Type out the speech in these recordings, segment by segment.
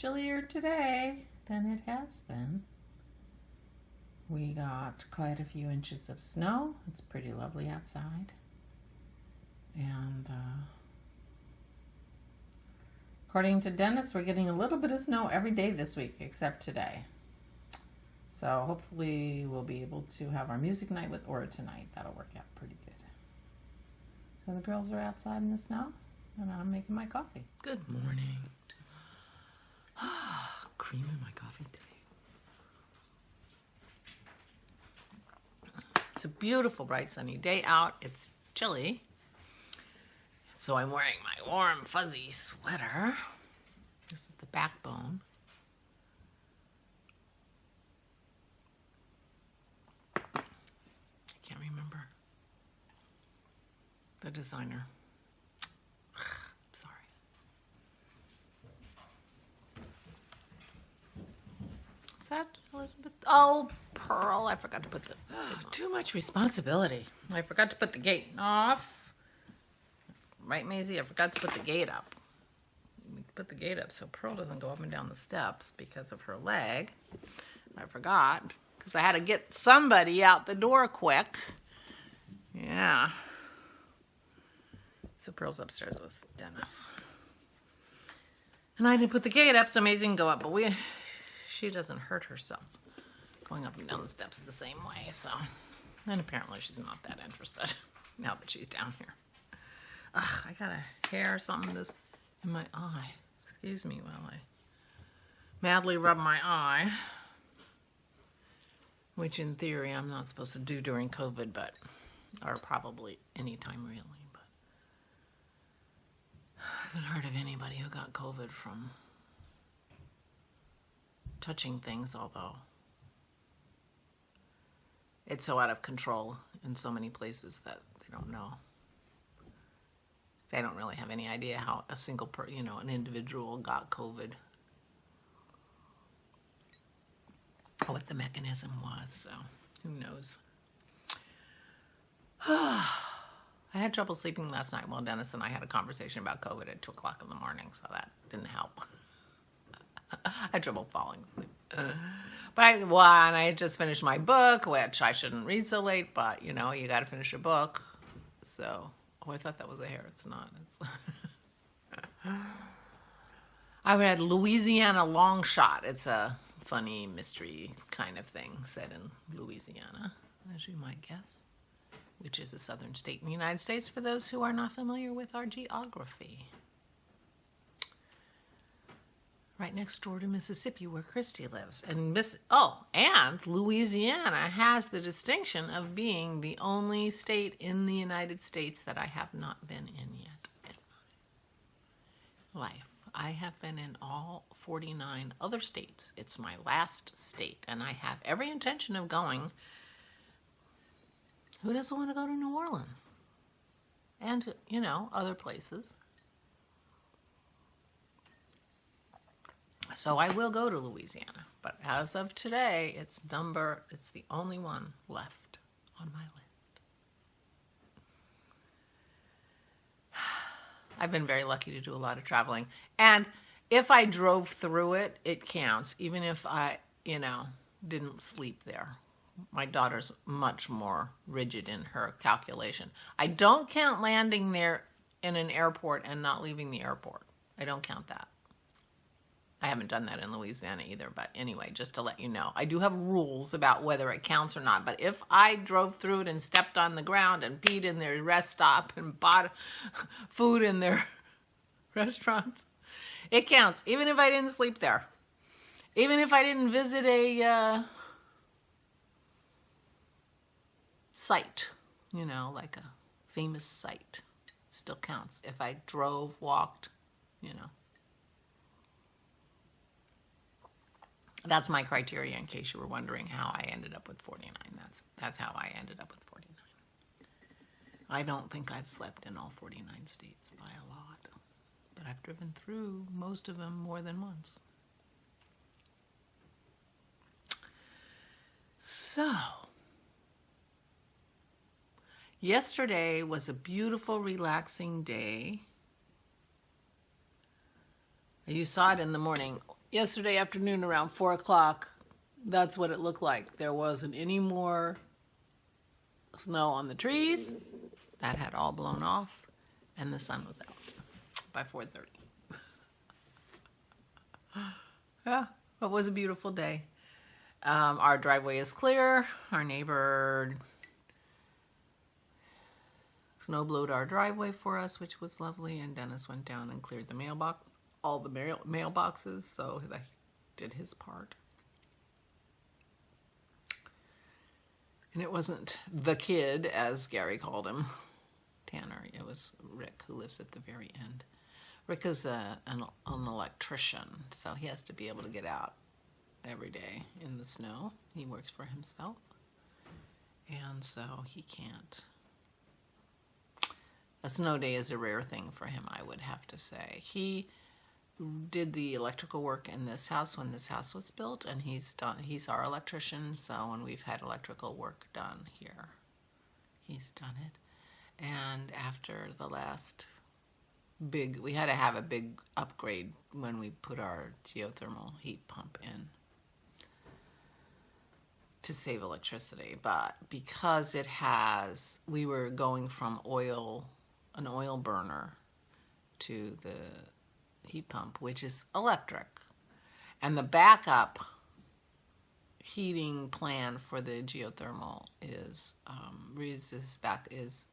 chillier today than it has been. We got quite a few inches of snow. It's pretty lovely outside. And according to Dennis, we're getting a little bit of snow every day this week except today. So hopefully we'll be able to have our music night with Aura tonight. That'll work out pretty good. So the girls are outside in the snow, and I'm making my coffee. Good morning. Cream in my coffee today. It's a beautiful, bright, sunny day out. It's chilly. So I'm wearing my warm, fuzzy sweater. This is the backbone. I can't remember the designer. Sorry. Is that Elizabeth? Oh, Pearl. I forgot to put the... Too much responsibility. I forgot to put the gate off. Right, Maisie? I forgot to put the gate up. Put the gate up so Pearl doesn't go up and down the steps because of her leg. I forgot because I had to get somebody out the door quick. Yeah. So Pearl's upstairs with Dennis. And I didn't put the gate up so Maisie can go up, but she doesn't hurt herself going up and down the steps the same way, so. And apparently she's not that interested now that she's down here. Ugh, I got a hair or something in my eye. Excuse me while I madly rub my eye, which in theory I'm not supposed to do during COVID, or probably any time really. But I haven't heard of anybody who got COVID from touching things, although it's so out of control in so many places that they don't know. They don't really have any idea how a single an individual got COVID. What the mechanism was, so who knows. I had trouble sleeping last night while Dennis and I had a conversation about COVID at 2 o'clock in the morning, so that didn't help. I had trouble falling asleep. But and I had just finished my book, which I shouldn't read so late, but you got to finish a book. So, I thought that was a hair. It's not. I read Louisiana Long Shot. It's a funny mystery kind of thing set in Louisiana, as you might guess, which is a southern state in the United States for those who are not familiar with our geography. Right next door to Mississippi, where Christy lives. And Louisiana has the distinction of being the only state in the United States that I have not been in yet in my life. I have been in all 49 other states. It's my last state, and I have every intention of going. Who doesn't want to go to New Orleans? And, other places. So I will go to Louisiana, but as of today, it's the only one left on my list. I've been very lucky to do a lot of traveling, and if I drove through it, it counts, even if I, didn't sleep there. My daughter's much more rigid in her calculation. I don't count landing there in an airport and not leaving the airport. I don't count that. I haven't done that in Louisiana either, but anyway, just to let you know. I do have rules about whether it counts or not, but if I drove through it and stepped on the ground and peed in their rest stop and bought food in their restaurants, it counts, even if I didn't sleep there. Even if I didn't visit a site, like a famous site, still counts. If I drove, walked, That's my criteria, in case you were wondering how I ended up with 49. That's how I ended up with 49. I don't think I've slept in all 49 states by a lot, but I've driven through most of them more than once. So, yesterday was a beautiful, relaxing day. You saw it in the morning. yesterday afternoon around 4 o'clock, that's what it looked like. There wasn't any more snow on the trees. That had all blown off, and the sun was out by 4:30. Yeah, it was a beautiful day. Our driveway is clear. Our neighbor snow blowed our driveway for us, which was lovely, and Dennis went down and cleared the mailbox, all the mailboxes, so he did his part. And it wasn't the kid, as Gary called him, Tanner. It was Rick, who lives at the very end. Rick is an electrician, so he has to be able to get out every day in the snow. He works for himself, and so he can't. A snow day is a rare thing for him, I would have to say. He did the electrical work in this house when this house was built, and he's our electrician, so when we've had electrical work done here, he's done it. And after the last we had to have a big upgrade when we put our geothermal heat pump in to save electricity, but because we were going from an oil burner to the heat pump, which is electric, and the backup heating plan for the geothermal is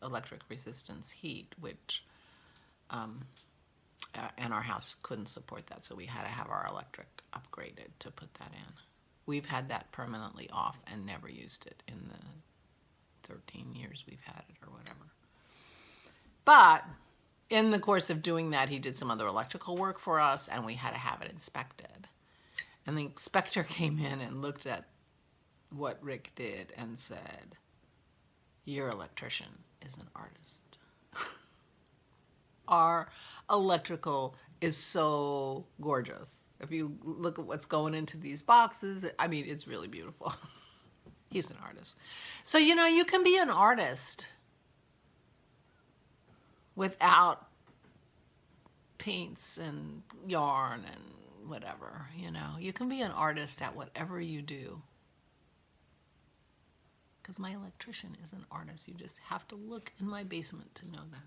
electric resistance heat, which and our house couldn't support that, so we had to have our electric upgraded to put that in. We've had that permanently off and never used it in the 13 years we've had it or whatever. But in the course of doing that, he did some other electrical work for us, and we had to have it inspected. And the inspector came in and looked at what Rick did and said, "Your electrician is an artist." Our electrical is so gorgeous. If you look at what's going into these boxes, I mean, it's really beautiful. He's an artist. So, you can be an artist without paints and yarn and whatever, You can be an artist at whatever you do. Because my electrician is an artist. You just have to look in my basement to know that.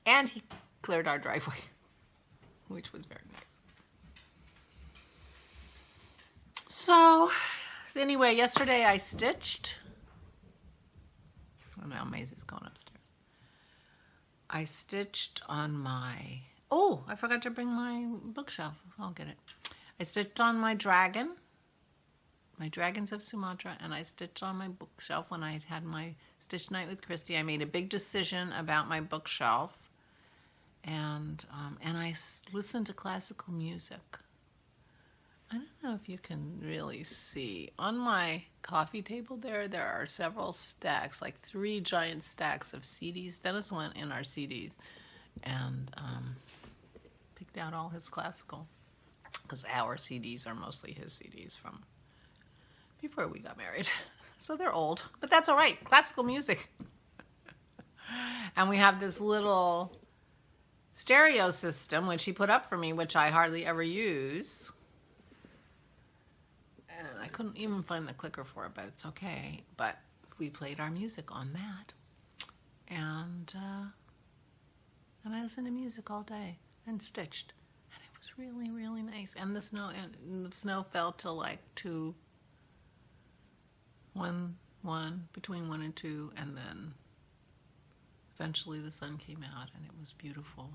And he cleared our driveway, which was very nice. So, anyway, yesterday I stitched. Oh, now Maisie's going upstairs. I stitched on my... Oh, I forgot to bring my bookshelf. I'll get it. I stitched on my dragon, my Dragons of Sumatra, and I stitched on my bookshelf when I had my stitch night with Christy. I made a big decision about my bookshelf. And I listen to classical music. I don't know if you can really see. On my coffee table there are several stacks, like 3 giant stacks of CDs. Dennis went in our CDs and picked out all his classical, because our CDs are mostly his CDs from before we got married. So they're old, but that's all right. Classical music. And we have this little stereo system, which he put up for me, which I hardly ever use. And I couldn't even find the clicker for it, but it's okay. But we played our music on that. And I listened to music all day and stitched. And it was really, really nice. And the snow fell till like 2, between 1 and 2, and then eventually the sun came out and it was beautiful.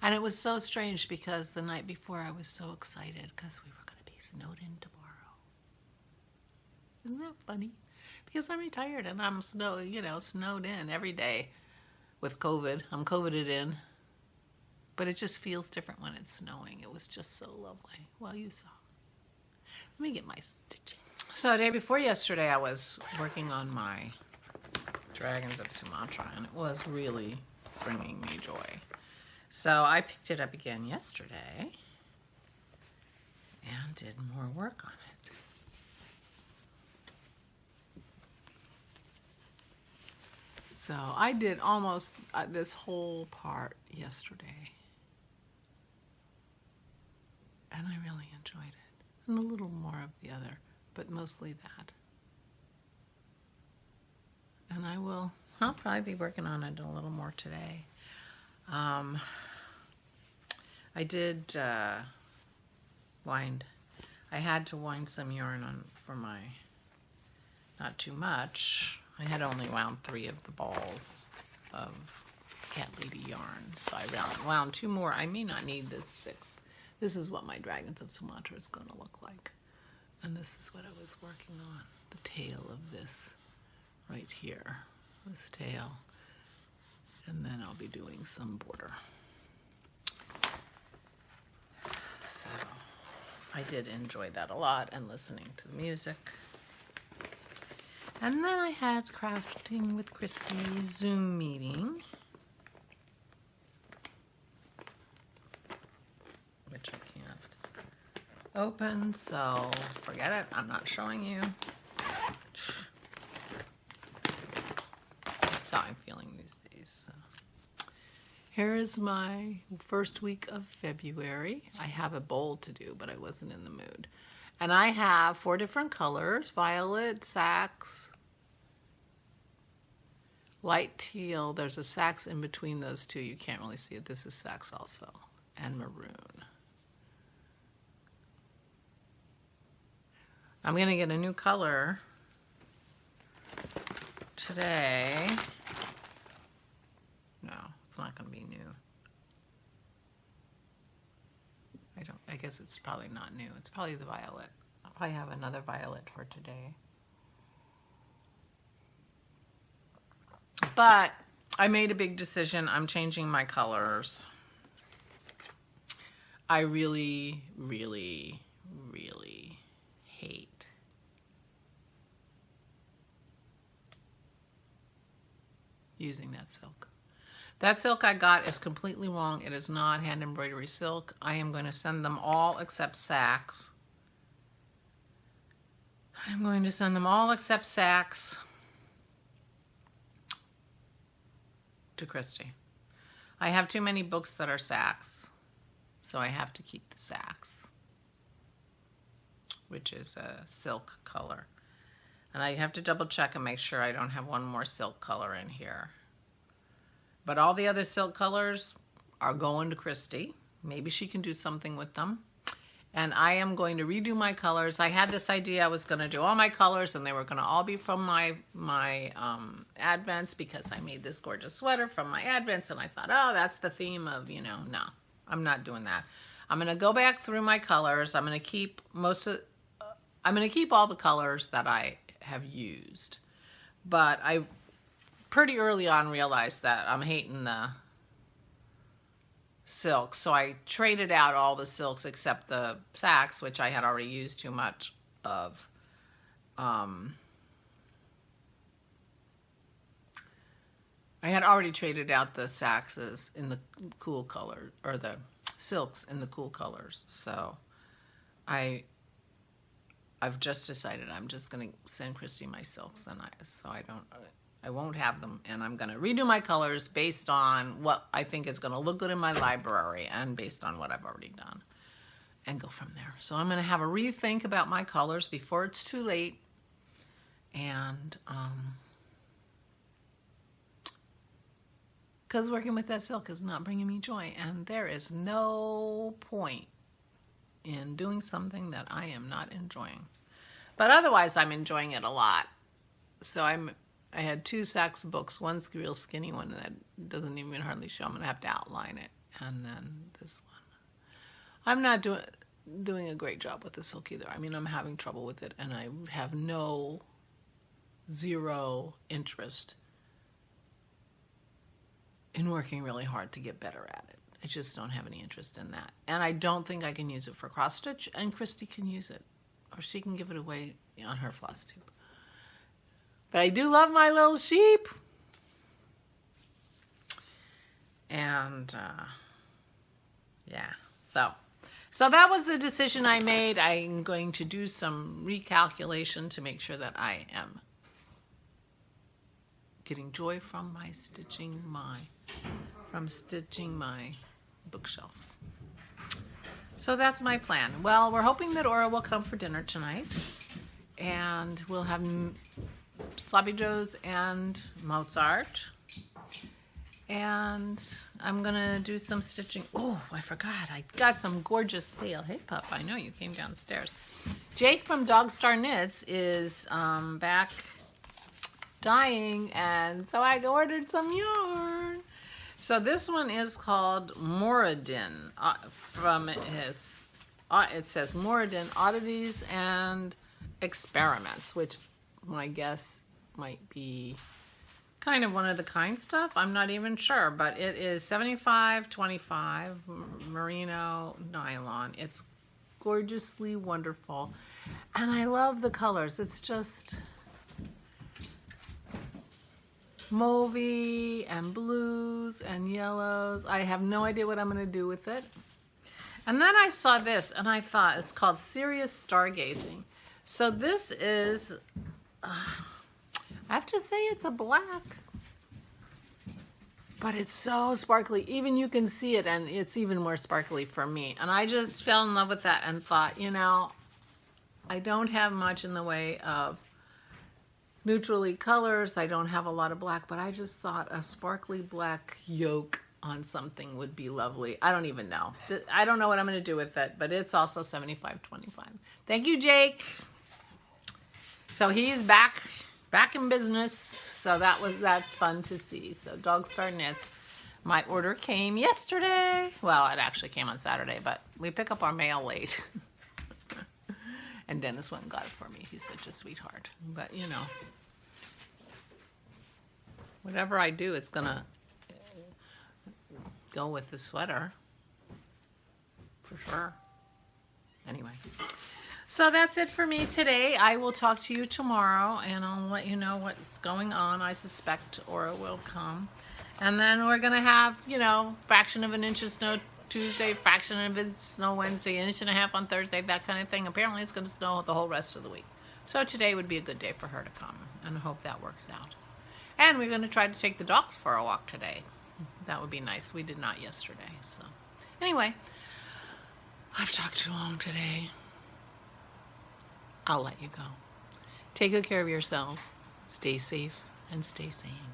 And it was so strange because the night before I was so excited because we were going to be snowed in tomorrow. Isn't that funny? Because I'm retired and I'm snowed in every day with COVID. I'm COVIDed in. But it just feels different when it's snowing. It was just so lovely. Well, you saw. Let me get my stitching. So the day before yesterday, I was working on my Dragons of Sumatra, and it was really bringing me joy. So I picked it up again yesterday and did more work on it. So I did almost this whole part yesterday. And I really enjoyed it. And a little more of the other, but mostly that. And I'll probably be working on it a little more today. I did wind. I had to wind some yarn on for my, not too much. I had only wound 3 of the balls of Cat Lady yarn. So I wound 2 more. I may not need the 6th. This is what my Dragons of Sumatra is going to look like. And this is what I was working on. The tail of this right here. This tail. And then I'll be doing some border. So I did enjoy that a lot, and listening to the music. And then I had Crafting with Christy's Zoom meeting, which I can't open, so forget it. I'm not showing you. That's how I'm feeling these days. So. Here is my first week of February. I have a bowl to do, but I wasn't in the mood. And I have 4 different colors: violet, sax, light teal. There's a sax in between those 2. You can't really see it. This is sax also. And maroon. I'm going to get a new color today. No, it's not going to be new. I guess it's probably not new. It's probably the violet. I'll probably have another violet for today. But I made a big decision. I'm changing my colors. I really, really, really hate using that silk. That silk I got is completely wrong. It is not hand embroidery silk. I am going to send them all except sacks. I'm going to send them all except sacks to Christy. I have too many books that are sacks, so I have to keep the sacks, which is a silk color. And I have to double check and make sure I don't have one more silk color in here. But all the other silk colors are going to Christy. Maybe she can do something with them. And I am going to redo my colors. I had this idea I was going to do all my colors, and they were going to all be from my Advents, because I made this gorgeous sweater from my Advents, and I thought, oh, that's the theme of, you know, no, I'm not doing that. I'm going to go back through my colors. I'm going to keep all the colors that I have used. But I pretty early on realized that I'm hating the silk, so I traded out all the silks except the sax, which I had already used too much of. I had already traded out the saxes in the cool color, or the silks in the cool colors, so I've just decided I'm just going to send Christy my silks, and I won't have them, and I'm going to redo my colors based on what I think is going to look good in my library and based on what I've already done, and go from there. So I'm going to have a rethink about my colors before it's too late, and because working with that silk is not bringing me joy, and there is no point in doing something that I am not enjoying. But otherwise, I'm enjoying it a lot. So I had 2 sax books. One's real skinny one that doesn't even hardly show. I'm going to have to outline it. And then this one. I'm not doing a great job with the silk either. I mean, I'm having trouble with it, and I have zero interest in working really hard to get better at it. I just don't have any interest in that. And I don't think I can use it for cross stitch, and Christy can use it. Or she can give it away on her floss tube. But I do love my little sheep. And, yeah. So that was the decision I made. I'm going to do some recalculation to make sure that I am getting joy from stitching my bookshelf. So that's my plan. Well, we're hoping that Aura will come for dinner tonight, and we'll have Sloppy Joes and Mozart. And I'm gonna do some stitching. Oh, I forgot. I got some gorgeous fail. Hey, pup, I know you came downstairs. Jake from Dog Star Knits is back dying, and so I ordered some yarn. So this one is called Moradin. It says Moradin Oddities and Experiments, which my guess might be kind of one of the kind stuff. I'm not even sure, but it is 75/25 merino nylon. It's gorgeously wonderful, and I love the colors. It's just mauvey and blues and yellows. I have no idea what I'm going to do with it. And then I saw this and I thought it's called Serious Stargazing. So this is, I have to say it's a black, but it's so sparkly. Even you can see it, and it's even more sparkly for me. And I just fell in love with that and thought, you know, I don't have much in the way of neutrally colors. I don't have a lot of black, but I just thought a sparkly black yoke on something would be lovely. I don't even know. I don't know what I'm going to do with it, but it's also 75/25. Thank you, Jake. So he's back in business. So that's fun to see. So Dog Star Knits. My order came yesterday. Well, it actually came on Saturday, but we pick up our mail late. And Dennis went and got it for me. He's such a sweetheart. But, you know, whatever I do, it's going to go with the sweater. For sure. Anyway. So that's it for me today. I will talk to you tomorrow, and I'll let you know what's going on. I suspect Aura will come. And then we're going to have, you know, fraction of an inch of snow Tuesday, fraction of an inch of snow Wednesday, an inch and a half on Thursday, that kind of thing. Apparently it's going to snow the whole rest of the week. So today would be a good day for her to come, and I hope that works out. And we're going to try to take the dogs for a walk today. That would be nice. We did not yesterday. So anyway, I've talked too long today. I'll let you go. Take good care of yourselves. Stay safe and stay sane.